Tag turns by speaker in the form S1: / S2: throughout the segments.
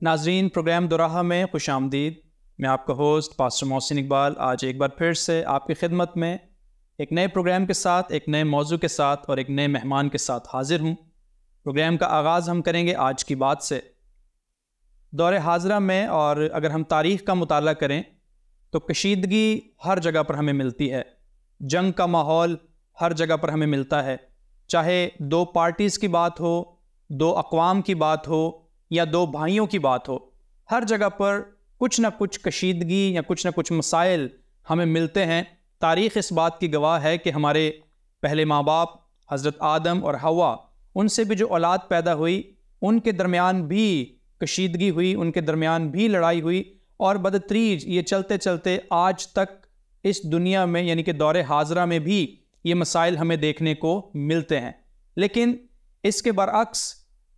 S1: नाज़रीन, प्रोग्राम दोराहा में खुश आमदीद। मैं आपका होस्ट पास्टर मोहसिन इकबाल आज एक बार फिर से आपकी खिदमत में एक नए प्रोग्राम के साथ, एक नए मौजू के साथ और एक नए मेहमान के साथ हाजिर हूँ। प्रोग्राम का आगाज़ हम करेंगे आज की बात से। दौरे हाजरा में और अगर हम तारीख़ का मुताला करें तो कशीदगी हर जगह पर हमें मिलती है। जंग का माहौल हर जगह पर हमें मिलता है, चाहे दो पार्टीज़ की बात हो, दो अक़वाम की बात हो या दो भाइयों की बात हो। हर जगह पर कुछ ना कुछ कशीदगी या कुछ ना कुछ मसाइल हमें मिलते हैं। तारीख़ इस बात की गवाह है कि हमारे पहले माँ बाप हज़रत आदम और हवा, उनसे भी जो औलाद पैदा हुई, उनके दरमियान भी कशीदगी हुई, उनके दरमियान भी लड़ाई हुई और बदतरीज ये चलते चलते आज तक इस दुनिया में यानी कि दौरे हाजरा में भी ये मसाइल हमें देखने को मिलते हैं। लेकिन इसके बरअक्स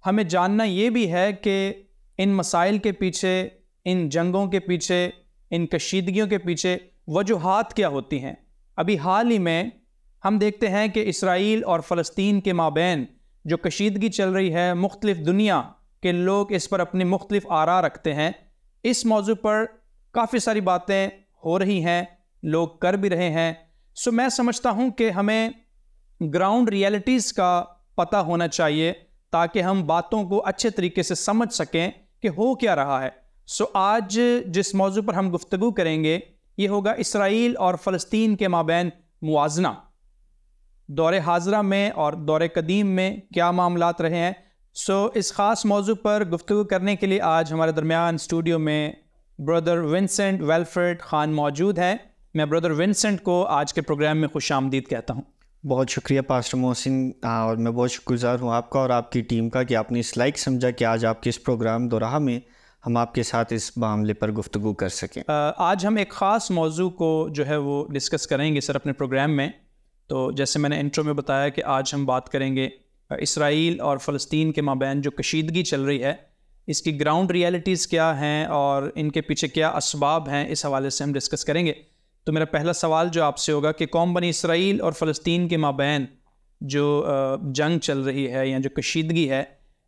S1: हमें जानना ये भी है कि इन मसाइल के पीछे, इन जंगों के पीछे, इन कशीदगियों के पीछे वजूहात क्या होती हैं। अभी हाल ही में हम देखते हैं कि इसराइल और फ़लस्तीन के माबैन जो कशीदगी चल रही है, मुख्तलिफ़ दुनिया के लोग इस पर अपनी मुख्तलिफ़ आरा रखते हैं। इस मौजू पर काफ़ी सारी बातें हो रही हैं, लोग कर भी रहे हैं। सो मैं समझता हूँ कि हमें ग्राउंड रियलिटीज़ का पता होना चाहिए ताकि हम बातों को अच्छे तरीके से समझ सकें कि हो क्या रहा है। सो आज जिस मौजू पर हम गुफ्तगू करेंगे ये होगा इसराइल और फ़लस्तीन के माबैन मुवाज़ना। दौरे हाजरा में और दौरे कदीम में क्या मामलात रहे हैं। सो इस ख़ास मौजू पर गुफ्तगू करने के लिए आज हमारे दरमियान स्टूडियो में ब्रदर विंसेंट वेल्फ्रेड ख़ान मौजूद हैं। मैं ब्रदर विंसेंट को आज के प्रोग्राम में खुश आमदीद कहता हूँ।
S2: बहुत शुक्रिया पास्टर मोहसिन, और मैं बहुत शुक्रगुज़ार हूँ आपका और आपकी टीम का कि आपने इस लायक समझा कि आज आपके इस प्रोग्राम दोराहा में हम आपके साथ इस मामले पर गुफ्तगू कर सकें।
S1: आज हम एक ख़ास मौजू को जो है वो डिस्कस करेंगे सर अपने प्रोग्राम में। तो जैसे मैंने इंट्रो में बताया कि आज हम बात करेंगे इसराइल और फ़लस्तीन के माबैन जो कशीदगी चल रही है, इसकी ग्राउंड रियलिटीज़ क्या हैं और इनके पीछे क्या असबाब हैं, इस हवाले से हम डिस्कस करेंगे। तो मेरा पहला सवाल जो आपसे होगा कि कौम बनी इसराइल और फ़लस्तीन के माबैन जो जंग चल रही है या जो कशीदगी है,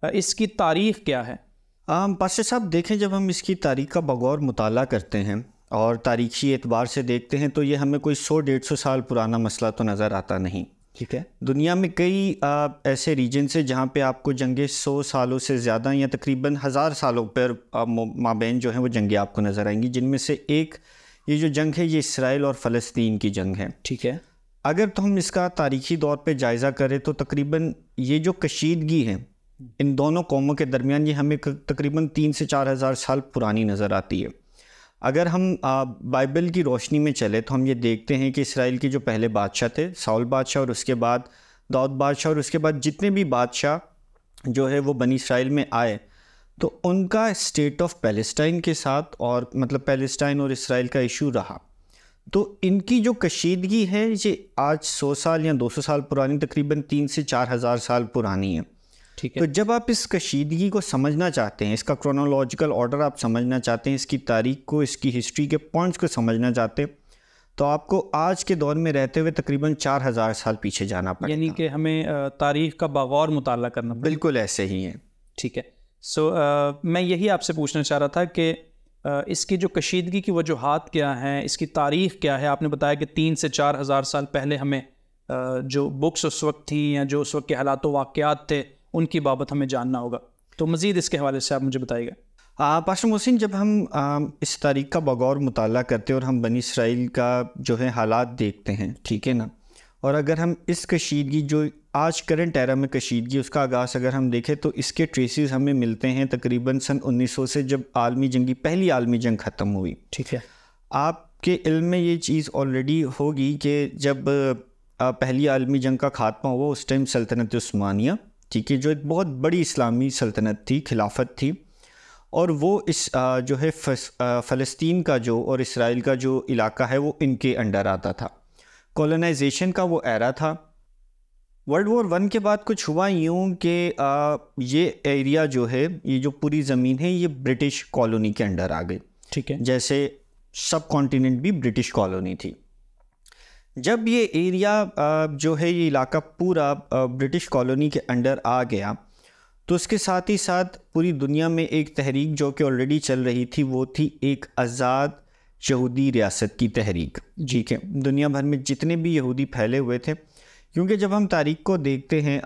S1: इसकी तारीख़ क्या है?
S2: पास्टर साहब देखें, जब हम इसकी तारीख़ का बगौर मुताला करते हैं और तारीख़ी एतबार से देखते हैं तो ये हमें कोई 100-150 साल पुराना मसला तो नज़र आता नहीं।
S1: ठीक है।
S2: दुनिया में कई ऐसे रीजन से जहाँ पे आपको जंगें 100 सालों से ज़्यादा या तकरीबन 1000 सालों पर माबैन जो हैं वो जंगें आपको नज़र आएंगी, जिनमें से एक ये जो जंग है ये इसराइल और फ़लस्तीन की जंग है।
S1: ठीक है।
S2: अगर तो हम इसका तारीख़ी तौर पे जायज़ा करें तो तकरीबन ये जो कशीदगी है इन दोनों कौमों के दरमियान ये हमें तकरीबन 3 से 4 हज़ार साल पुरानी नज़र आती है। अगर हम बाइबल की रोशनी में चले तो हम ये देखते हैं कि इसराइल के जो पहले बादशाह थे, साउल बादशाह, और उसके बाद दाऊद बादशाह, और उसके बाद जितने भी बादशाह जो है वो बनी इसराइल में आए, तो उनका स्टेट ऑफ पैलेस्टाइन के साथ और मतलब पैलेस्टाइन और इसराइल का इशू रहा। तो इनकी जो कशीदगी है ये आज 100 साल या 200 साल पुरानी, तकरीबन 3 से 4 हज़ार साल पुरानी है।
S1: ठीक है।
S2: तो जब आप इस कशीदगी को समझना चाहते हैं, इसका क्रोनोलॉजिकल ऑर्डर आप समझना चाहते हैं, इसकी तारीख को, इसकी हिस्ट्री के पॉइंट्स को समझना चाहते हैं, तो आपको आज के दौर में रहते हुए तकरीबन 4 हज़ार साल पीछे जाना पड़ेगा।
S1: यानी कि हमें तारीख़ का बगौर मुताला करना पड़ेगा।
S2: बिल्कुल ऐसे ही है।
S1: ठीक है। सो मैं यही आपसे पूछना चाह रहा था कि इसकी जो कशीदगी की वजूहात क्या हैं, इसकी तारीख़ क्या है। आपने बताया कि 3 से 4 हज़ार साल पहले हमें जो बुक्स उस वक्त थी या जो उस वक्त के हालात व वाक़यात थे उनकी बाबत हमें जानना होगा। तो मज़ीद इसके हवाले से आप मुझे बताइएगा।
S2: पास्टर मोहसिन, जब हम इस तारीख़ का बगौर मुताला करते हैं और हम बनी इसराइल का जो है हालात देखते हैं, ठीक है ना, और अगर हम इस कशीदगी जो आज करंट एरा में कशीदगी उसका आगाज़ अगर हम देखें तो इसके ट्रेसेस हमें मिलते हैं तकरीबन सन 1900 से, जब पहली आलमी जंग ख़त्म हुई।
S1: ठीक है।
S2: आपके इल्म में ये चीज़ ऑलरेडी होगी कि जब पहली आलमी जंग का खात्मा हुआ उस टाइम सल्तनत उस्मानिया, ठीक है, जो एक बहुत बड़ी इस्लामी सल्तनत थी, खिलाफत थी, और वो इस जो है फ़लस्तीन का जो और इसराइल का जो इलाका है वो इनके अंडर आता था। कॉलोनाइजेशन का वो एरा था। वर्ल्ड वॉर 1 के बाद कुछ हुआ यूँ कि ये एरिया जो है, ये जो पूरी ज़मीन है, ये ब्रिटिश कॉलोनी के अंडर आ गई।
S1: ठीक है।
S2: जैसे सब कॉन्टिनेंट भी ब्रिटिश कॉलोनी थी। जब ये एरिया जो है, ये इलाका पूरा ब्रिटिश कॉलोनी के अंडर आ गया, तो उसके साथ ही साथ पूरी दुनिया में एक तहरीक जो कि ऑलरेडी चल रही थी, वो थी एक आज़ाद यहूदी रियासत की तहरीक। ठीक है, दुनिया भर में जितने भी यहूदी फैले हुए थे, क्योंकि जब हम तारीख को देखते हैं,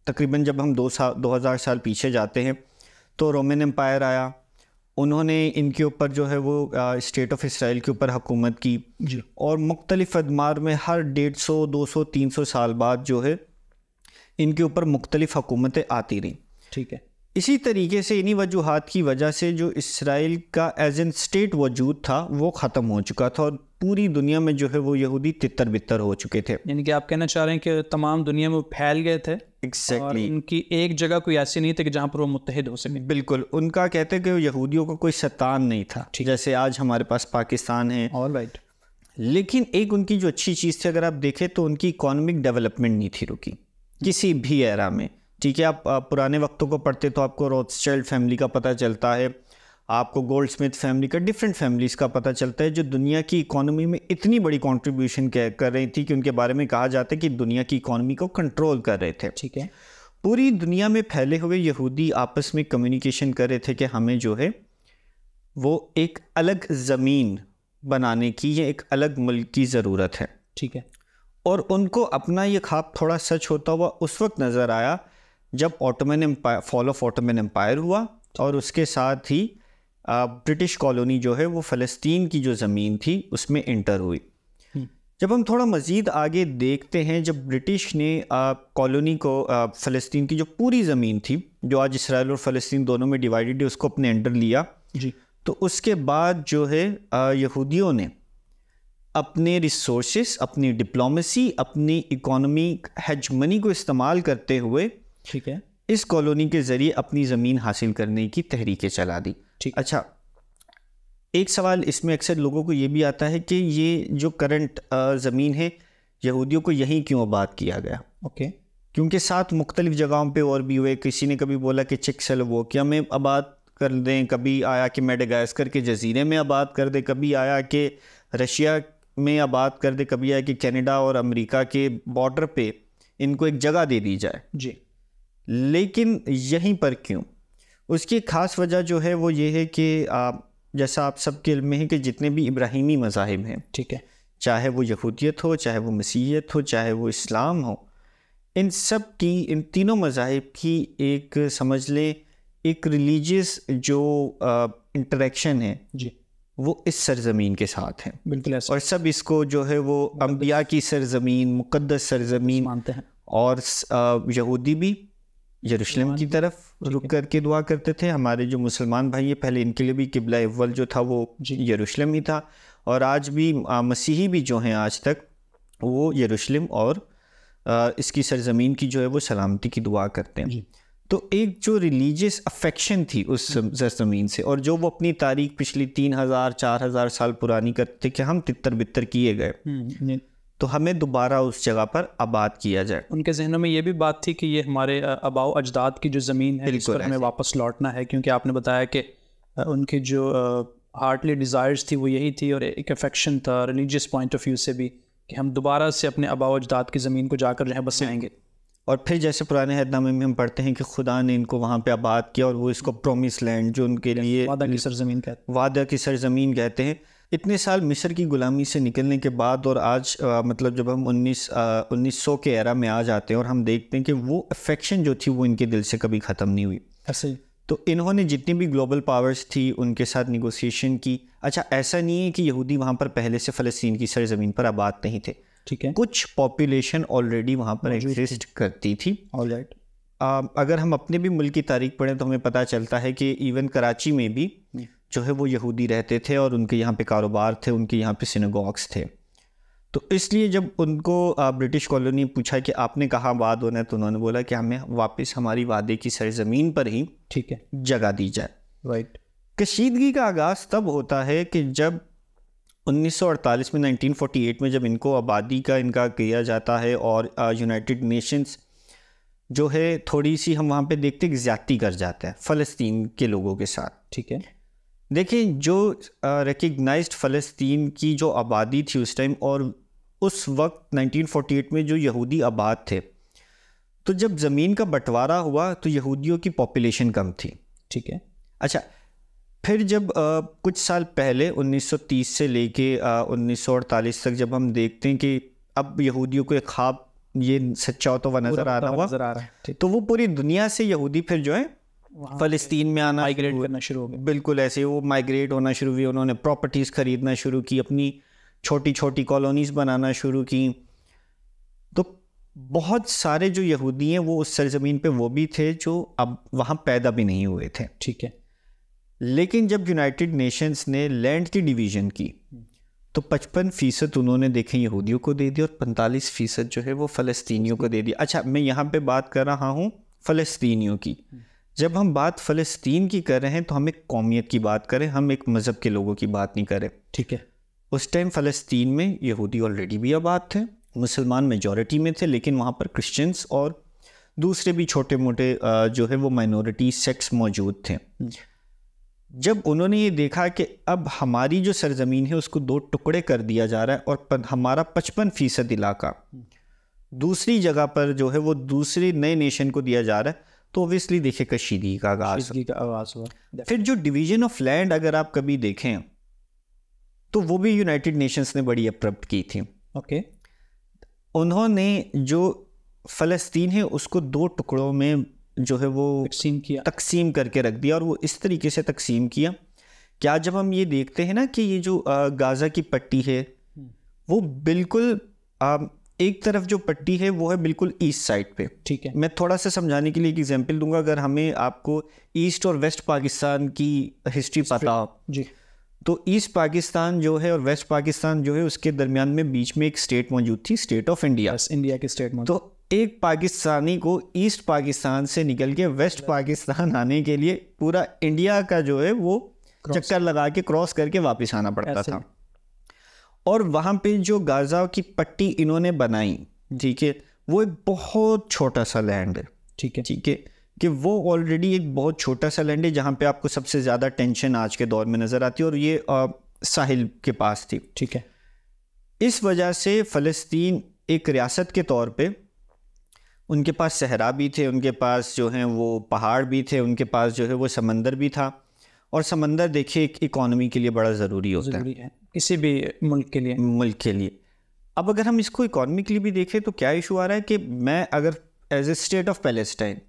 S2: तकरीबन जब हम 2000 साल पीछे जाते हैं तो रोमन एम्पायर आया, उन्होंने इनके ऊपर जो है वो स्टेट ऑफ इसराइल के ऊपर हुकूमत की जी। और मुख्तलिफ़ अदमार में हर 150, 200, 300 साल बाद जो है इनके ऊपर मुख्तलिफ़ हुकूमतें आती रहीं।
S1: ठीक है,
S2: इसी तरीके से इन्हीं वजूहात की वजह से जो इसराइल का एज एन स्टेट वजूद था वो ख़त्म हो चुका था और पूरी दुनिया में जो है वो यहूदी तितर बितर हो चुके थे।
S1: यानी कि आप कहना चाह रहे हैं कि तमाम दुनिया में वो फैल गए थे।
S2: एग्जैक्टली।
S1: उनकी एक जगह कोई ऐसी नहीं थी कि जहाँ पर वो मुत्तहिद हो सके।
S2: बिल्कुल, उनका कहते हैं कि यहूदियों का कोई शैतान नहीं था, जैसे आज हमारे पास पाकिस्तान है।
S1: ऑलराइट।
S2: लेकिन एक उनकी जो अच्छी चीज़ थी, अगर आप देखें तो उनकी इकोनॉमिक डेवलपमेंट नहीं थी रुकी किसी भी एरा में। ठीक है, आप पुराने वक्तों को पढ़ते तो आपको रॉथस्चाइल्ड फैमिली का पता चलता है, आपको गोल्डस्मिथ फैमिली का, डिफरेंट फैमिलीज़ का पता चलता है जो दुनिया की इकोनॉमी में इतनी बड़ी कंट्रीब्यूशन कर रही थी कि उनके बारे में कहा जाता है कि दुनिया की इकोनॉमी को कंट्रोल कर रहे थे।
S1: ठीक है,
S2: पूरी दुनिया में फैले हुए यहूदी आपस में कम्युनिकेशन कर रहे थे कि हमें जो है वो एक अलग ज़मीन बनाने की या एक अलग मुल्क की ज़रूरत है।
S1: ठीक है,
S2: और उनको अपना ये ख्वाब थोड़ा सच होता हुआ उस वक्त नज़र आया जब Ottoman Empire, fall of Ottoman Empire हुआ और उसके साथ ही ब्रिटिश कॉलोनी जो है वो फ़लस्तीन की जो ज़मीन थी उसमें इंटर हुई। जब हम थोड़ा मज़ीद आगे देखते हैं, जब ब्रिटिश ने कॉलोनी को, फ़लस्तीन की जो पूरी ज़मीन थी जो आज इसराइल और फ़लस्तीन दोनों में डिवाइडेड है, उसको अपने अंडर लिया
S1: जी,
S2: तो उसके बाद जो है यहूदियों ने अपने रिसोर्सेस, अपनी डिप्लोमेसी, अपनी इकोनॉमिक हेजमनी को इस्तेमाल करते हुए,
S1: ठीक है,
S2: इस कॉलोनी के ज़रिए अपनी ज़मीन हासिल करने की तहरीकें चला दी।
S1: ठीक।
S2: अच्छा, एक सवाल इसमें अक्सर लोगों को ये भी आता है कि ये जो करंट ज़मीन है यहूदियों को यहीं क्यों आबाद किया गया?
S1: ओके,
S2: क्योंकि 7 मुख्तलिफ़ जगहों पे और भी हुए। किसी ने कभी बोला कि चिकसेलोवाकिया में आबाद कर दें, कभी आया कि मेडागास्कर के जजीरे में आबाद कर दे, कभी आया कि रशिया में आबाद कर दे, कभी आया कि कनाडा और अमेरिका के बॉर्डर पे इनको एक जगह दे दी जाए
S1: जी।
S2: लेकिन यहीं पर क्यों? उसकी ख़ास वजह जो है वो ये है कि जैसा आप सबके इल्म में है कि जितने भी इब्राहिमी मज़ाहिब हैं,
S1: ठीक है,
S2: चाहे वो यहूदियत हो, चाहे वो मसीहियत हो, चाहे वो इस्लाम हो, इन सब की, इन तीनों मज़ाहिब की एक समझ लें एक रिलीजियस जो इंटरेक्शन है
S1: जी,
S2: वो इस सरज़मीन के साथ है।
S1: बिल्कुल ऐसा।
S2: और सब इसको जो है वो अंबिया की सरज़मीन, मुक़द्दस सरज़मीन
S1: मानते हैं।
S2: और यहूदी भी यरूशलेम की तरफ रुक करके दुआ करते थे। हमारे जो मुसलमान भाई हैं, पहले इनके लिए भी किबला अव्वल जो था वो यरूशलेम ही था, और आज भी मसीही भी जो हैं आज तक वो यरूशलेम और इसकी सरज़मीन की जो है वो सलामती की दुआ करते हैं। तो एक जो रिलीजियस अफेक्शन थी उस सरज़मीन से, और जो वो अपनी तारीख पिछली 3000-4000 साल पुरानी करते कि हम तितर बितर किए गए, तो हमें दोबारा उस जगह पर आबाद किया जाए।
S1: उनके जहनों में ये भी बात थी कि ये हमारे आबाओ अजदाद की जो ज़मीन है इस पर हमें वापस लौटना है, क्योंकि आपने बताया कि उनकी जो हार्टली डिज़ायर्स थी वो यही थी, और एक अफेक्शन था रिलीजियस पॉइंट ऑफ व्यू से भी कि हम दोबारा से अपने आबाओ अजदाद की ज़मीन को जाकर जो है बसाएंगे।
S2: और फिर जैसे पुराने अहदनामे में हम पढ़ते हैं कि खुदा ने इनको वहाँ पे आबाद किया और वो इसको प्रोमिस लैंड, जो उनके लिए
S1: वादा की सरज़मीन कहते हैं,
S2: वादा की सरज़मीन कहते हैं। इतने साल मिस्र की ग़ुलामी से निकलने के बाद और आज मतलब जब हम 1900 के एरा में आ जाते हैं और हम देखते हैं कि वो अफेक्शन जो थी वो इनके दिल से कभी ख़त्म नहीं हुई।
S1: ऐसे
S2: तो इन्होंने जितनी भी ग्लोबल पावर्स थी उनके साथ निगोसिएशन की। अच्छा, ऐसा नहीं है कि यहूदी वहाँ पर पहले से फ़लस्तीन की सरज़मीन पर आबाद नहीं थे,
S1: ठीक है,
S2: कुछ पॉपुलेशन ऑलरेडी वहाँ पर एग्जिस्ट करती थी।
S1: ऑलराइट।
S2: अगर हम अपने भी मुल्क की तारीख पढ़ें तो हमें पता चलता है कि इवन कराची में भी जो है वो यहूदी रहते थे और उनके यहाँ पे कारोबार थे, उनके यहाँ पे सिनेगॉग्स थे। तो इसलिए जब उनको ब्रिटिश कॉलोनी पूछा कि आपने कहाँ आबाद होना है, तो उन्होंने बोला कि हमें वापस हमारी वादे की सरज़मीन पर ही,
S1: ठीक है,
S2: जगह दी जाए।
S1: राइट।
S2: कशीदगी का आगाज़ तब होता है कि जब 1948 में 1948 में जब इनको आबादी का इनका किया जाता है और यूनाइटेड नेशंस जो है थोड़ी सी हम वहाँ पे देखते हैं ज़्यादती कर जाता है फ़लस्तीन के लोगों के साथ।
S1: ठीक है,
S2: देखिए जो रिकग्नाइज्ड फ़लस्तीन की जो आबादी थी उस टाइम, और उस वक्त 1948 में जो यहूदी आबाद थे तो जब ज़मीन का बंटवारा हुआ तो यहूदियों की पॉपुलेशन कम थी।
S1: ठीक है।
S2: अच्छा, फिर जब कुछ साल पहले 1930 से लेके 1948 तक जब हम देखते हैं कि अब यहूदियों को एक ख्वाब ये सच्चा होता हुआ नज़र आ रहा है, तो वो पूरी दुनिया से यहूदी फिर जो है फ़लस्तीन में आना
S1: माइग्रेट करना शुरू हो गया।
S2: बिल्कुल ऐसे वो माइग्रेट होना शुरू हुई, उन्होंने प्रॉपर्टीज़ ख़रीदना शुरू की, अपनी छोटी छोटी कॉलोनीज़ बनाना शुरू की। तो बहुत सारे जो यहूदी हैं वो उस सरजमीन पे वो भी थे जो अब वहाँ पैदा भी नहीं हुए थे।
S1: ठीक है।
S2: लेकिन जब यूनाइटेड नेशंस ने लैंड की डिवीज़न की तो 55% उन्होंने देखे यहूदियों को दे दिया और 45% जो है वो फ़लस्तीनियों को दे दिया। अच्छा, मैं यहाँ पे बात कर रहा हूँ फ़लस्तीनियों की। जब हम बात फ़लस्तीन की कर रहे हैं तो हम एक कौमियत की बात करें, हम एक मज़हब के लोगों की बात नहीं करें।
S1: ठीक है।
S2: उस टाइम फ़लस्तीन में यहूदी ऑलरेडी भी आबाद थे, मुसलमान मेजॉरिटी में थे, लेकिन वहाँ पर क्रिश्चियंस और दूसरे भी छोटे मोटे जो है वो माइनॉरिटी सेक्ट्स मौजूद थे। जब उन्होंने ये देखा कि अब हमारी जो सरजमीन है उसको 2 टुकड़े कर दिया जा रहा है और हमारा 55% इलाका दूसरी जगह पर जो है वो दूसरे नए नेशन को दिया जा रहा है, तो ओबियसली देखिए कशीदगी का आगाज़ हुआ। फिर जो डिवीज़न ऑफ लैंड अगर आप कभी देखें तो वो भी यूनाइटेड नेशंस ने बड़ी अप्रप्ट की थी।
S1: ओके।
S2: उन्होंने जो फ़लस्तीन है उसको 2 टुकड़ों में जो है वो तकसीम करके रख दिया, और वो इस तरीके से तकसीम किया क्या जब हम ये देखते हैं ना कि ये जो गाज़ा की पट्टी है वो बिल्कुल एक तरफ जो पट्टी है वो है बिल्कुल ईस्ट साइड पे।
S1: ठीक है।
S2: मैं थोड़ा सा समझाने के लिए एक एग्जांपल दूंगा। अगर हमें आपको ईस्ट और वेस्ट पाकिस्तान की हिस्ट्री पता हो
S1: जी,
S2: तो ईस्ट पाकिस्तान जो है और वेस्ट पाकिस्तान जो है उसके दरमियान में बीच में एक स्टेट मौजूद थी, स्टेट ऑफ इंडिया।
S1: इंडिया की स्टेट मौजूद।
S2: तो एक पाकिस्तानी को ईस्ट पाकिस्तान से निकल के वेस्ट पाकिस्तान आने के लिए पूरा इंडिया का जो है वो चक्कर लगा के क्रॉस करके वापस आना पड़ता था। और वहाँ पे जो गाज़ा की पट्टी इन्होंने बनाई, ठीक है, वो एक बहुत छोटा सा लैंड है।
S1: ठीक है।
S2: ठीक है कि वो ऑलरेडी एक बहुत छोटा सा लैंड है जहाँ पे आपको सबसे ज़्यादा टेंशन आज के दौर में नज़र आती है, और ये साहिल के पास थी।
S1: ठीक है।
S2: इस वजह से फ़लस्तीन एक रियासत के तौर पे उनके पास सहरा भी थे, उनके पास जो हैं वो पहाड़ भी थे, उनके पास जो है वो समंदर भी था। और समंदर देखिए एक इकॉनमी के लिए बड़ा ज़रूरी होता है
S1: किसी भी मुल्क के लिए।
S2: अब अगर हम इसको इकॉनमी के लिए भी देखें तो क्या इशू आ रहा है कि मैं अगर as a state of Palestine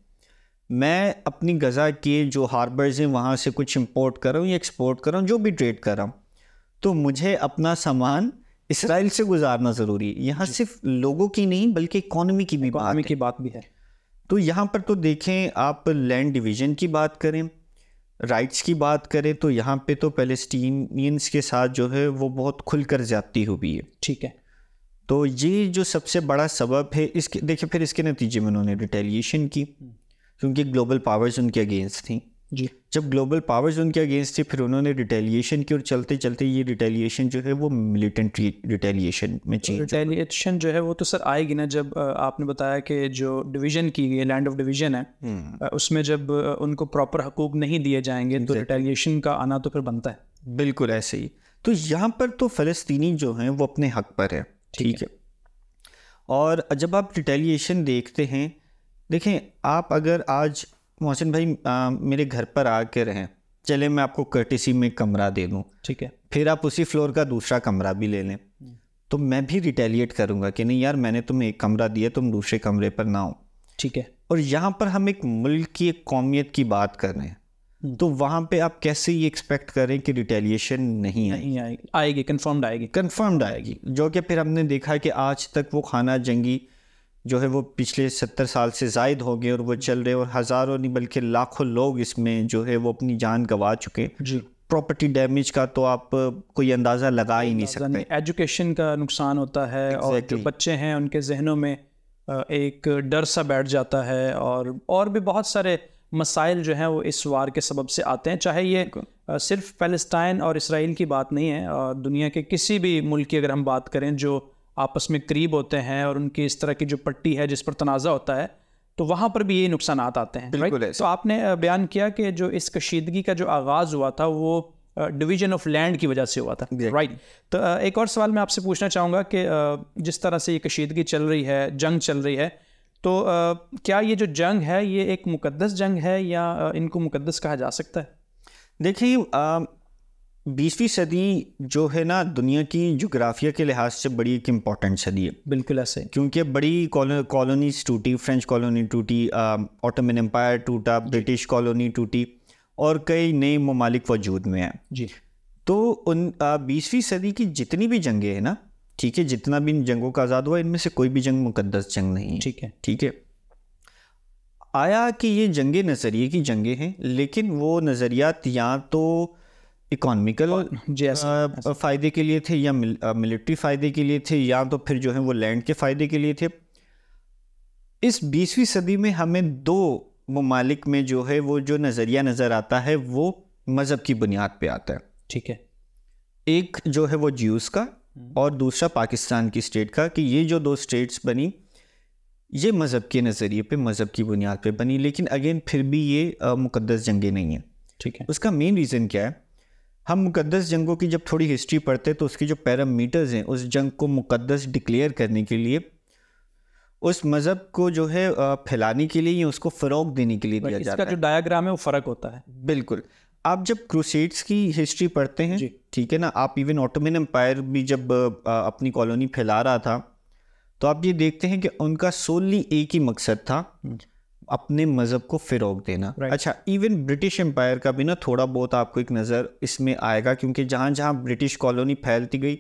S2: मैं अपनी गज़ा के जो हार्बर्स हैं वहाँ से कुछ इंपोर्ट कर रहा हूँ या एक्सपोर्ट कर रहा हूँ, जो भी ट्रेड कर रहा हूँ, तो मुझे अपना सामान इसराइल से गुजारना ज़रूरी है। यहाँ सिर्फ लोगों की नहीं बल्कि इकॉनमी की बात भी है। तो यहाँ पर तो देखें आप लैंड डिवीज़न की बात करें, राइट्स की बात करें, तो यहाँ पे तो पैलेस्टीनियंस के साथ जो है वो बहुत खुलकर ज़्यादती हुई है।
S1: ठीक है।
S2: तो ये जो सबसे बड़ा सबब है इसके, देखिए फिर इसके नतीजे में उन्होंने रिटेलिएशन की क्योंकि ग्लोबल पावर्स उनके अगेंस्ट थी।
S1: जी,
S2: जब ग्लोबल पावर्स उनके अगेंस्ट थी फिर उन्होंने रिटेलिएशन की, और चलते चलते ये रिटेलिएशन जो है वो मिलिटेंट रिटेलिएशन में चेंज।
S1: रिटेलिएशन जो है वो तो सर आएगी ना जब आपने बताया कि जो डिवीज़न की गई लैंड ऑफ डिवीज़न है उसमें जब उनको प्रॉपर हकूक नहीं दिए जाएंगे तो रिटेलिएशन का आना तो फिर बनता है।
S2: बिल्कुल ऐसे ही। तो यहाँ पर तो फ़लस्तीनी जो हैं वो अपने हक पर है। ठीक है। और जब आप रिटेलिएशन देखते हैं, देखें आप अगर आज मोहसिन भाई मेरे घर पर आके रहें, चले मैं आपको कर्टेसी में कमरा दे दूं,
S1: ठीक है,
S2: फिर आप उसी फ्लोर का दूसरा कमरा भी ले लें, तो मैं भी रिटेलिएट करूंगा कि नहीं यार मैंने तुम्हें एक कमरा दिया तुम दूसरे कमरे पर ना हो।
S1: ठीक है।
S2: और यहाँ पर हम एक मुल्क की एक कौमियत की बात कर रहे हैं, तो वहाँ पे आप कैसे ये एक्सपेक्ट करें कि रिटेलिएशन नहीं
S1: आएगी?
S2: कन्फर्म्ड आएगी, जो कि फिर हमने देखा कि आज तक वो खाना जंगी जो है वो पिछले 70 साल से ज़ायद हो गए और वो चल रहे, और हज़ारों नहीं बल्कि लाखों लोग इसमें जो है वो अपनी जान गंवा चुके।
S1: जी,
S2: प्रॉपर्टी डैमेज का तो आप कोई अंदाज़ा लगा ही नहीं सकते।
S1: एजुकेशन का नुकसान होता है और जो बच्चे हैं उनके जहनों में एक डर सा बैठ जाता है, और भी बहुत सारे मसाइल जो हैं वो इस वार के सबब से आते हैं। चाहे ये सिर्फ पैलेस्टाइन और इसराइल की बात नहीं है, और दुनिया के किसी भी मुल्क की अगर हम बात करें जो आपस में करीब होते हैं और उनकी इस तरह की जो पट्टी है जिस पर तनाज़ा होता है, तो वहाँ पर भी ये नुकसान आते हैं। राइट। तो आपने बयान किया कि जो इस कशीदगी का जो आगाज़ हुआ था वो डिवीज़न ऑफ लैंड की वजह से हुआ था। राइट। तो एक और सवाल मैं आपसे पूछना चाहूँगा कि जिस तरह से ये कशीदगी चल रही है, जंग चल रही है, तो क्या ये जो जंग है ये एक मुकद्दस जंग है या इनको मुकद्दस कहा जा सकता है?
S2: देखिए 20वीं सदी जो है ना, दुनिया की जोग्राफिया के लिहाज से बड़ी एक इम्पॉर्टेंट सदी है।
S1: बिल्कुल ऐसे,
S2: क्योंकि बड़ी कॉलोनीज टूटी, फ्रेंच कॉलोनी टूटी, ऑटोमन एम्पायर टूटा, ब्रिटिश कॉलोनी टूटी और कई नए ममालिक वजूद में हैं
S1: जी।
S2: तो उन 20वीं सदी की जितनी भी जंगें हैं ना, ठीक है, जितना भी इन जंगों का आज़ाद हुआ, इनमें से कोई भी जंग मुकद्दस जंग नहीं है। ठीक है। आया कि ये जंगें नज़रिए की जंगें हैं, लेकिन वो नज़रियात या तो इकोनॉमिकल फ़ायदे के लिए थे या मिलिट्री फ़ायदे के लिए थे या तो फिर जो है वो लैंड के फ़ायदे के लिए थे। इस 20वीं सदी में हमें दो ममालिक में जो है वो जो नज़रिया नज़र आता है वो मज़हब की बुनियाद पे आता है।
S1: ठीक है।
S2: एक जो है वो ज्यूस का और दूसरा पाकिस्तान की स्टेट का, कि ये जो दो स्टेट्स बनी ये मज़हब के नज़रिए पे, मज़हब की बुनियाद पे बनी, लेकिन अगेन फिर भी ये मुकद्दस जंगें नहीं हैं।
S1: ठीक है।
S2: उसका मेन रीज़न क्या है? हम मुकद्दस जंगों की जब थोड़ी हिस्ट्री पढ़ते हैं तो उसकी जो पैरामीटर्स हैं उस जंग को मुकद्दस डिक्लेयर करने के लिए, उस मज़हब को जो है फैलाने के लिए या उसको फ़रोग देने के लिए दिया जाता है।
S1: इसका जो डायग्राम है वो फ़र्क होता है।
S2: बिल्कुल। आप जब क्रूसेड्स की हिस्ट्री पढ़ते हैं, ठीक है ना, आप इवन ऑटोमन एम्पायर भी जब अपनी कॉलोनी फैला रहा था तो आप ये देखते हैं कि उनका सोली एक ही मकसद था, अपने मज़हब को फ़रोग देना। अच्छा, इवन ब्रिटिश एम्पायर का भी ना थोड़ा बहुत आपको एक नज़र इसमें आएगा, क्योंकि जहाँ जहाँ ब्रिटिश कॉलोनी फैलती गई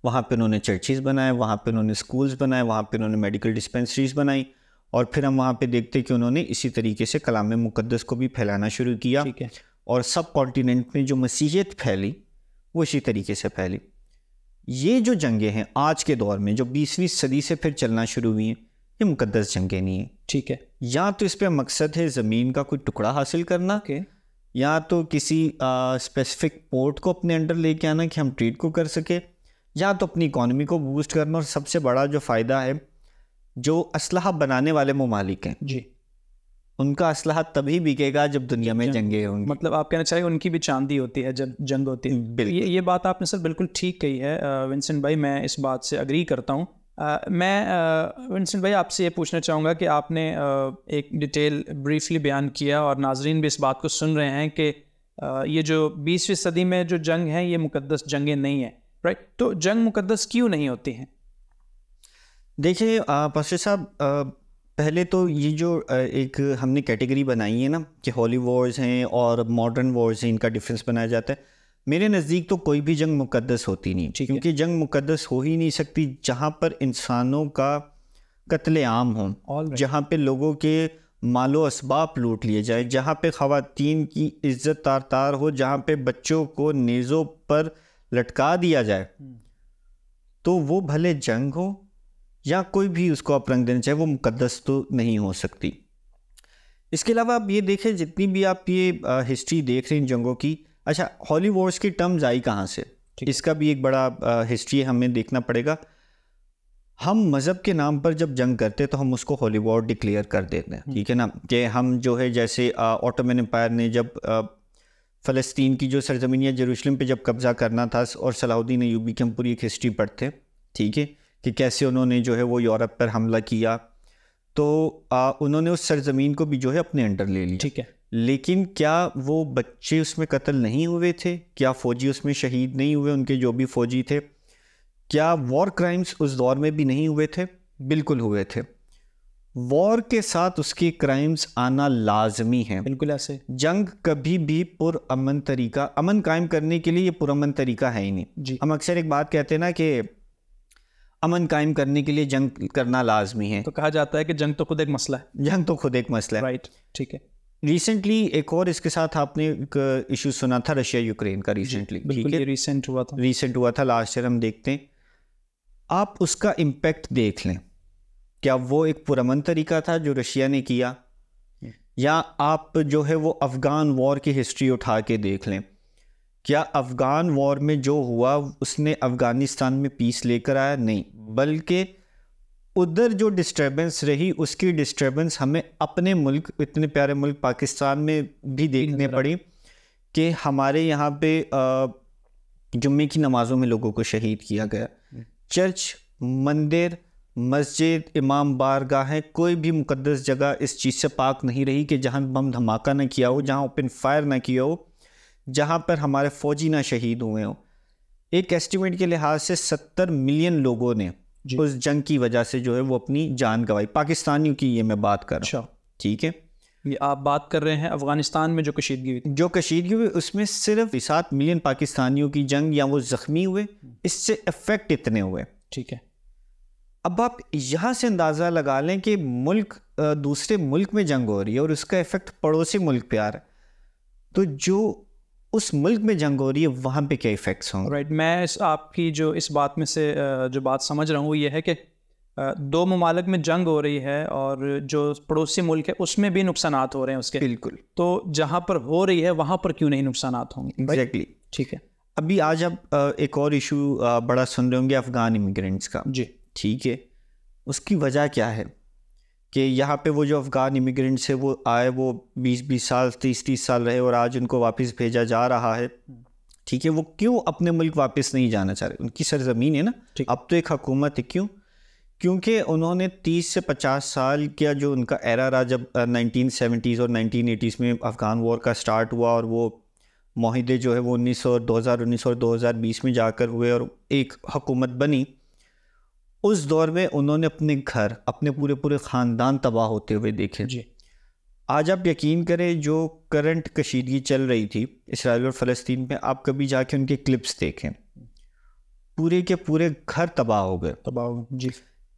S2: वहाँ पे उन्होंने चर्चेज़ बनाए, वहाँ पे उन्होंने स्कूल्स बनाए, वहाँ पे उन्होंने मेडिकल डिस्पेंसरीज बनाई और फिर हम वहाँ पे देखते कि उन्होंने इसी तरीके से कलाम मुक़द्दस को भी फैलाना शुरू किया।
S1: ठीक है।
S2: और सब कॉन्टिनेंट में जो मसीहियत फैली वो इसी तरीके से फैली। ये जो जंगें हैं आज के दौर में जो 20वीं सदी से फिर चलना शुरू हुई हैं, ये मुकद्दस जंगें नहीं हैं।
S1: ठीक है।
S2: या तो इस पे मकसद है ज़मीन का कोई टुकड़ा हासिल करना, या तो किसी स्पेसिफिक पोर्ट को अपने अंडर लेके आना कि हम ट्रेड को कर सके, या तो अपनी इकॉनमी को बूस्ट करना। और सबसे बड़ा जो फ़ायदा है, जो असलहा बनाने वाले ममालिक हैं
S1: जी,
S2: उनका असलहा तभी बिकेगा जब दुनिया में जंगें होंगी।
S1: मतलब आप कहना चाहिए उनकी भी चांदी होती है जब जंग होती है। ये बात आपने सर बिल्कुल ठीक कही है विंसेंट भाई, मैं इस बात से अग्री करता हूँ। मैं विंसेंट भाई आपसे ये पूछना चाहूँगा कि आपने एक डिटेल ब्रीफली बयान किया और नाजरीन भी इस बात को सुन रहे हैं कि ये जो 20वीं सदी में जो जंग है ये मुकद्दस जंगें नहीं है, राइट? तो जंग मुकद्दस क्यों नहीं होती हैं?
S2: देखिए पास्टर साहब, पहले तो ये जो एक हमने कैटेगरी बनाई है ना कि हॉली वॉर्स हैं और मॉडर्न वॉर्स हैं, इनका डिफरेंस बनाया जाता है। मेरे नज़दीक तो कोई भी जंग मुकद्दस होती नहीं, क्योंकि जंग मुकद्दस हो ही नहीं सकती जहाँ पर इंसानों का कत्लेआम हो, जहाँ पे लोगों के मालो असबाब लूट लिए जाए, जहाँ पे ख़वातीन की इज्जत तार तार हो, जहाँ पे बच्चों को नेज़ों पर लटका दिया जाए, तो वो भले जंग हो या कोई भी उसको आप रंग देना चाहे, वो मुकद्दस तो नहीं हो सकती। इसके अलावा आप ये देखें, जितनी भी आप ये हिस्ट्री देख रहे हैं जंगों की, अच्छा हॉली वॉर्स की टर्म्स आई कहाँ से, इसका भी एक बड़ा हिस्ट्री हमें देखना पड़ेगा। हम मज़हब के नाम पर जब जंग करते तो हम उसको हॉली वॉर डिक्लेयर कर देते हैं, ठीक है ना, कि हम जो है जैसे ऑटोमन एम्पायर ने जब फ़लस्तीन की जो सरजमीन या यरूशलेम पे जब कब्ज़ा करना था और सलाहुद्दीन अय्यूबी की हम पूरी एक हिस्ट्री पढ़ते हैं, ठीक है, कि कैसे उन्होंने जो है वो यूरोप पर हमला किया, तो उन्होंने उस सरजमीन को भी जो है अपने अंडर ले लिया।
S1: ठीक है।
S2: लेकिन क्या वो बच्चे उसमें कत्ल नहीं हुए थे? क्या फ़ौजी उसमें शहीद नहीं हुए, उनके जो भी फ़ौजी थे? क्या वॉर क्राइम्स उस दौर में भी नहीं हुए थे? बिल्कुल हुए थे। वॉर के साथ उसके क्राइम्स आना लाजमी है।
S1: बिल्कुल ऐसे।
S2: जंग कभी भी पुरअमन तरीका, अमन कायम करने के लिए ये पुरअमन तरीका है ही नहीं जी। हम अक्सर एक बात कहते हैं ना कि अमन कायम करने के लिए जंग करना लाजमी है,
S1: तो कहा जाता है कि जंग तो खुद एक मसला है।
S2: जंग तो खुद एक मसला है,
S1: राइट, ठीक है।
S2: रिसेंटली एक और इसके साथ आपने एक इशू सुना था रशिया यूक्रेन का, रिसेंटली,
S1: ठीक है, रिसेंट
S2: हुआ था लास्ट ईयर। हम देखते हैं, आप उसका इम्पेक्ट देख लें, क्या वो एक पुरअमन तरीका था जो रशिया ने किया, या आप जो है वो अफ़गान वॉर की हिस्ट्री उठा के देख लें, क्या अफ़गान वॉर में जो हुआ उसने अफ़गानिस्तान में पीस लेकर आया? नहीं, बल्कि उधर जो डिस्टर्बेंस रही उसकी डिस्टर्बेंस हमें अपने मुल्क, इतने प्यारे मुल्क पाकिस्तान में भी देखने पड़ी कि हमारे यहाँ पे जुम्मे की नमाज़ों में लोगों को शहीद किया गया, चर्च, मंदिर, मस्जिद, इमाम बारगाहें, कोई भी मुकद्दस जगह इस चीज़ से पाक नहीं रही कि जहाँ बम धमाका ना किया हो, जहाँ ओपन फायर ना किया हो, जहाँ पर हमारे फ़ौजी ना शहीद हुए हों। एक एस्टिमेट के लिहाज से 70 मिलियन लोगों ने उस जंग की वजह से जो है वो अपनी जान गंवाई। पाकिस्तानियों की ये मैं बात कर रहा हूँ, ठीक है।
S1: ये आप बात कर रहे हैं अफ़गानिस्तान में जो कशीदगी हुई,
S2: जो कशीदगी हुई उसमें सिर्फ 7 मिलियन पाकिस्तानियों की जंग या वो ज़ख्मी हुए, इससे इफ़ेक्ट इतने हुए,
S1: ठीक है।
S2: अब आप यहाँ से अंदाज़ा लगा लें कि मुल्क दूसरे मुल्क में जंग हो रही है और उसका इफ़ेक्ट पड़ोसी मुल्क पे आ रहा है, तो जो उस मुल्क में जंग हो रही है वहाँ पे क्या इफ़ेक्ट्स होंगे।
S1: राइट, मैं आपकी जो इस बात में से जो बात समझ रहा हूँ वो ये है कि दो ममालिक में जंग हो रही है और जो पड़ोसी मुल्क है उसमें भी नुकसानात हो रहे हैं उसके।
S2: बिल्कुल।
S1: तो जहाँ पर हो रही है वहाँ पर क्यों नहीं नुकसानात होंगे।
S2: एग्जैक्टली,
S1: ठीक है।
S2: अभी आज आप एक और इशू बड़ा सुन रहे होंगे अफ़गान इमिग्रेंट्स का,
S1: जी,
S2: ठीक है। उसकी वजह क्या है कि यहाँ पे वो जो अफ़गान इमिग्रेंट्स है वो आए, वो 20-20 साल 30-30 साल रहे और आज उनको वापस भेजा जा रहा है, ठीक है। वो क्यों अपने मुल्क वापस नहीं जाना चाह रहे, उनकी सरजमीन है ना, अब तो एक हुकूमत है। क्यों? क्योंकि उन्होंने 30 से 50 साल का जो उनका एरा रहा, जब 1970s और 1980s में अफ़गान वॉर का स्टार्ट हुआ और वो माहिदे जो है वो 2019 और 2020 में जाकर हुए और एक हुकूमत बनी। उस दौर में उन्होंने अपने घर, अपने पूरे पूरे ख़ानदान तबाह होते हुए देखे जी। आज आप यकीन करें जो करंट कशीदगी चल रही थी इसराइल और फ़लस्तीन में, आप कभी जाके उनके क्लिप्स देखें, पूरे के पूरे घर तबाह हो गए जी।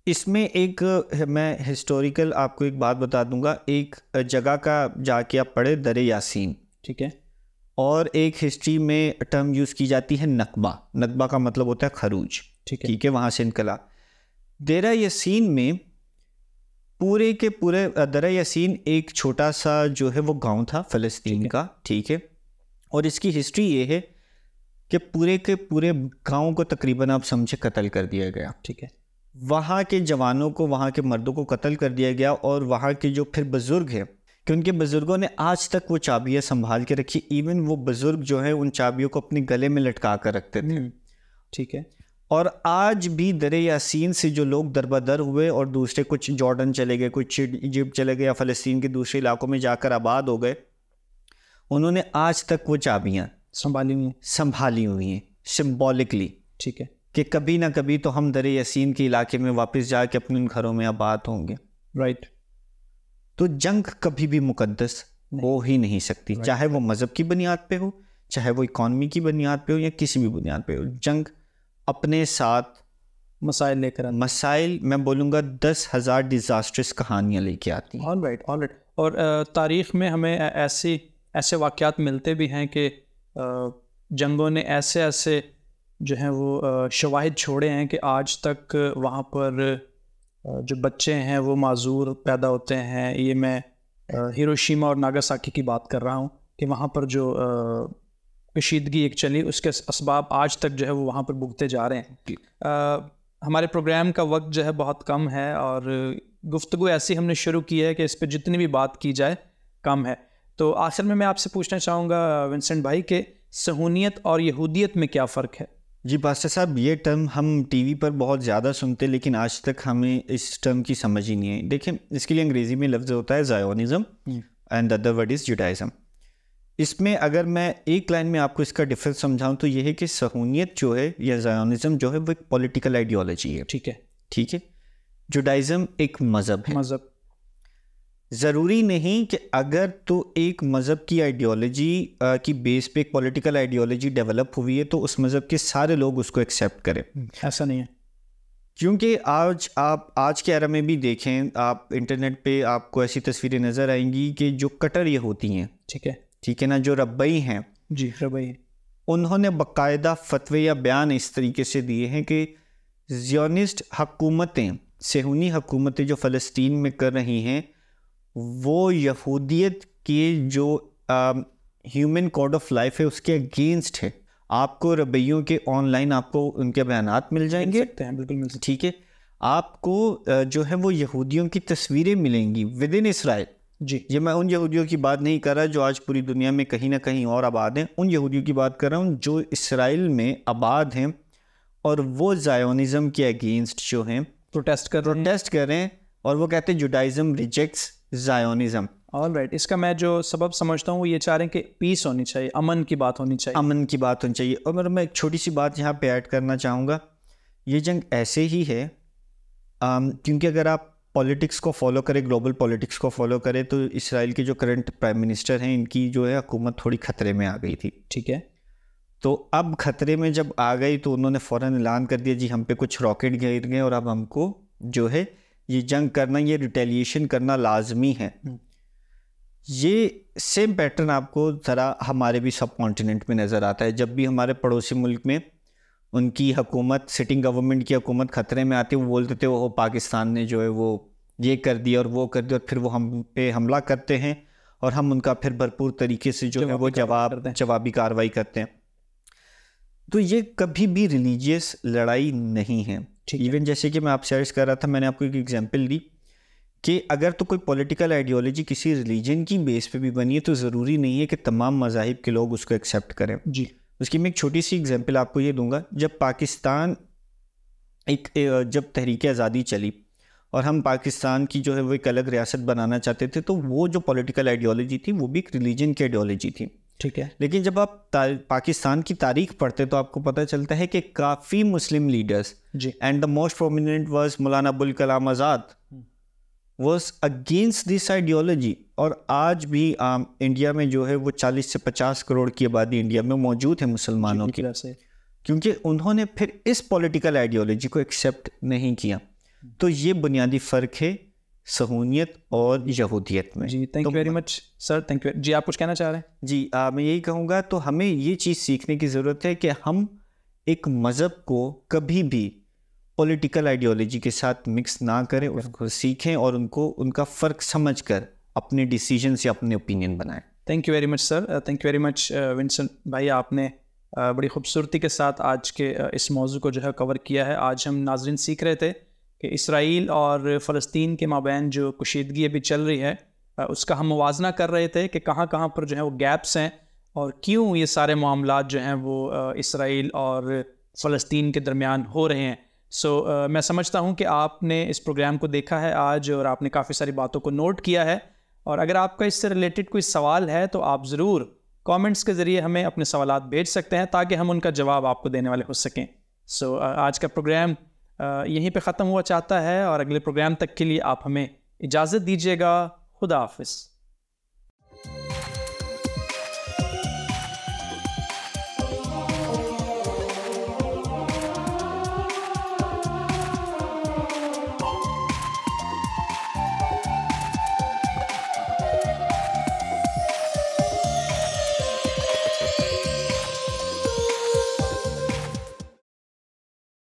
S2: इसमें एक मैं हिस्टोरिकल आपको एक बात बता दूंगा, एक जगह का जाके आप पढ़े, दरे यासीन,
S1: ठीक है।
S2: और एक हिस्ट्री में टर्म यूज़ की जाती है नकबा। नकबा का मतलब होता है खरूज, ठीक है, वहाँ से इनकला। दरा यासीन में पूरे के पूरे, दरा यासीन एक छोटा सा जो है वो गांव था फ़लस्तीन का, ठीक है। और इसकी हिस्ट्री ये है कि पूरे के पूरे गांव को तकरीबन आप समझे कत्ल कर दिया गया, ठीक है। वहाँ के जवानों को, वहाँ के मर्दों को कत्ल कर दिया गया और वहाँ के जो फिर बुज़ुर्ग हैं कि उनके बुज़ुर्गों ने आज तक वो चाबियाँ संभाल के रखी। इवन वो बुज़ुर्ग जो है उन चाबियों को अपने गले में लटका कर रखते थे,
S1: ठीक है।
S2: और आज भी दरे यासीन से जो लोग दरबदर हुए और दूसरे, कुछ जॉर्डन चले गए, कुछ इजिप्ट चले गए या फ़लस्तीन के दूसरे इलाकों में जाकर आबाद हो गए, उन्होंने आज तक वो चाबियाँ संभाली हुई हैं सिम्बॉलिकली, ठीक है, कि कभी ना कभी तो हम दरे यासीन के इलाके में वापस जाके अपने उन घरों में आबाद होंगे।
S1: राइट।
S2: तो जंग कभी भी मुकद्दस हो ही नहीं सकती, चाहे वो मज़हब की बुनियाद पे हो, चाहे वो इकॉनमी की बुनियाद पे हो या किसी भी बुनियाद पे हो। जंग अपने साथ
S1: मसाइल लेकर आती,
S2: मसाइल, मैं बोलूँगा 10,000 डिज़ास्ट्रस कहानियाँ लेके आती हैं।
S1: All right. और तारीख़ में हमें ऐसे वाक़यात मिलते भी हैं कि जंगों ने ऐसे जो हैं वो शवाहिद छोड़े हैं कि आज तक वहाँ पर जो बच्चे हैं वो माजूर पैदा होते हैं। ये मैं हिरोशिमा और नागासाकी की बात कर रहा हूँ कि वहाँ पर जो कशीदगी एक चली, उसके असबाब आज तक जो है वो वहाँ पर भुगते जा रहे हैं। हमारे प्रोग्राम का वक्त जो है बहुत कम है और गुफ्तगू ऐसी हमने शुरू की है कि इस पर जितनी भी बात की जाए कम है। तो आखिर में मैं आपसे पूछना चाहूँगा विंसेंट भाई कि सहूनियत और यहूदियत में क्या फ़र्क है।
S2: जी पास्टर साहब, ये टर्म हम टीवी पर बहुत ज़्यादा सुनते लेकिन आज तक हमें इस टर्म की समझ ही नहीं है। देखें, इसके लिए अंग्रेज़ी में लफ्ज़ होता है Zionism and the other word is Judaism. इसमें अगर मैं एक लाइन में आपको इसका डिफरेंस समझाऊं तो ये है कि सहूनियत जो है या ज़ायोनिज़म जो है वो एक पॉलिटिकल आइडियोलॉजी है, ठीक है। जुडाइज़म एक मज़हब है। ज़रूरी नहीं कि अगर तो एक मज़हब की आइडियोलॉजी की बेस पे एक पॉलिटिकल आइडियोलॉजी डेवलप हुई है तो उस मज़हब के सारे लोग उसको एक्सेप्ट करें,
S1: ऐसा नहीं है।
S2: क्योंकि आज के एरा में भी देखें आप, इंटरनेट पे आपको ऐसी तस्वीरें नज़र आएंगी कि जो कट्टर ये होती हैं, ठीक है ना, जो रब्बई हैं,
S1: जी रब्बई,
S2: उन्होंने बाकायदा फतवे या बयान इस तरीके से दिए हैं कि ज़ियोनिस्ट हुकूमतें, सेहूनी हुकूमतें जो फ़लस्तीन में कर रही हैं वो यहूदियत के जो ह्यूमन कोड ऑफ लाइफ है उसके अगेंस्ट है। आपको रबैयों के ऑनलाइन आपको उनके बयानात मिल जाएंगे,
S1: बिल्कुल मिल सकते,
S2: ठीक है। आपको जो है वो यहूदियों की तस्वीरें मिलेंगी विद इन इसराइल।
S1: जी,
S2: ये मैं उन यहूदियों की बात नहीं कर रहा जो आज पूरी दुनिया में कहीं ना कहीं और आबाद हैं, उन यहूदियों की बात कर रहा हूँ जो इसराइल में आबाद हैं और वो ज़ायोनिज़म के अगेंस्ट जो हैं
S1: प्रोटेस्ट कर रहे हैं।
S2: प्रोटेस्ट कर रहे हैं और वो कहते हैं जुडाइज्म रिजेक्ट्स ज़ायोनिज्म।
S1: ऑलराइट, इसका मैं जो सबब समझता हूँ वो ये चाह रहे हैं कि पीस होनी चाहिए, अमन की बात होनी चाहिए।
S2: अमन की बात होनी चाहिए। और मैं एक छोटी सी बात यहाँ पे ऐड करना चाहूँगा, ये जंग ऐसे ही है क्योंकि अगर आप पॉलिटिक्स को फॉलो करें, ग्लोबल पॉलिटिक्स को फॉलो करें, तो इसराइल के जो करंट प्राइम मिनिस्टर हैं इनकी जो है हुकूमत थोड़ी ख़तरे में आ गई थी।
S1: ठीक है,
S2: तो अब ख़तरे में जब आ गई तो उन्होंने फ़ौरन ऐलान कर दिया जी हम पे कुछ रॉकेट गिर गए और अब हमको जो है ये जंग करना, ये रिटेलिएशन करना लाजमी है। ये सेम पैटर्न आपको ज़रा हमारे भी सब कॉन्टिनेंट में नज़र आता है। जब भी हमारे पड़ोसी मुल्क में उनकी हुकूमत, सिटिंग गवर्नमेंट की हुकूमत ख़तरे में आती है, वो बोलते थे वो पाकिस्तान ने जो है वो ये कर दिया और वो कर दिया, और फिर वो हम पे हमला करते हैं और हम उनका फिर भरपूर तरीके से जो है वो जवाबी कार्रवाई करते हैं। तो ये कभी भी रिलीजियस लड़ाई नहीं है। इवन जैसे कि मैं आपसे अर्ज कर रहा था, मैंने आपको एक एग्जांपल दी कि अगर तो कोई पॉलिटिकल आइडियोलॉजी किसी रिलीजन की बेस पे भी बनी है तो ज़रूरी नहीं है कि तमाम मज़ाहिब के लोग उसको एक्सेप्ट करें
S1: जी।
S2: उसकी मैं एक छोटी सी एग्जांपल आपको ये दूंगा। जब पाकिस्तान जब तहरीक आज़ादी चली और हम पाकिस्तान की जो है वो एक अलग रियासत बनाना चाहते थे, तो वो जो पॉलिटिकल आइडियोलॉजी थी वो भी एक रिलीजन की आइडियोलॉजी थी।
S1: ठीक है,
S2: लेकिन जब आप पाकिस्तान की तारीख पढ़ते तो आपको पता चलता है कि काफ़ी मुस्लिम लीडर्स
S1: जी,
S2: and the most prominent was Maulana Abul Kalam Azad was against this ideology। और आज भी इंडिया में जो है वो 40 से 50 करोड़ की आबादी इंडिया में मौजूद है मुसलमानों की, क्योंकि उन्होंने फिर इस पॉलिटिकल आइडियोलॉजी को एक्सेप्ट नहीं किया। तो ये बुनियादी फ़र्क है सहूनियत और यहूदियत में।
S1: जी, thank you very much sir, thank you. जी, आप कुछ कहना चाह रहे हैं?
S2: जी, मैं यही कहूँगा, तो हमें ये चीज़ सीखने की ज़रूरत है कि हम एक मज़हब को कभी भी पॉलिटिकल आइडियोलॉजी के साथ मिक्स ना करें, उसको सीखें और उनको उनका फ़र्क समझकर अपने डिसीजन से अपने ओपिनियन बनाएं।
S1: Thank you very much sir, thank you very much Vinson भाई, आपने बड़ी खूबसूरती के साथ आज के इस मौजू को जो है कवर किया है। आज हम नाज़रीन सीख रहे थे कि इसराइल और फ़लस्तीन के माबैन जो कुशीदगी अभी चल रही है उसका हम मुवाजना कर रहे थे कि कहाँ कहाँ पर जो है वो गैप्स हैं और क्यों ये सारे मामलात जो हैं वो इसराइल और फ़लस्तीन के दरमियान हो रहे हैं। मैं समझता हूँ कि आपने इस प्रोग्राम को देखा है आज और आपने काफ़ी सारी बातों को नोट किया है, और अगर आपका इससे रिलेटेड कोई सवाल है तो आप ज़रूर कमेंट्स के ज़रिए हमें अपने सवालात भेज सकते हैं ताकि हम उनका जवाब आपको देने वाले हो सकें। आज का प्रोग्राम यहीं पे ख़त्म हुआ चाहता है और अगले प्रोग्राम तक के लिए आप हमें इजाज़त दीजिएगा। खुदा हाफ़िज़।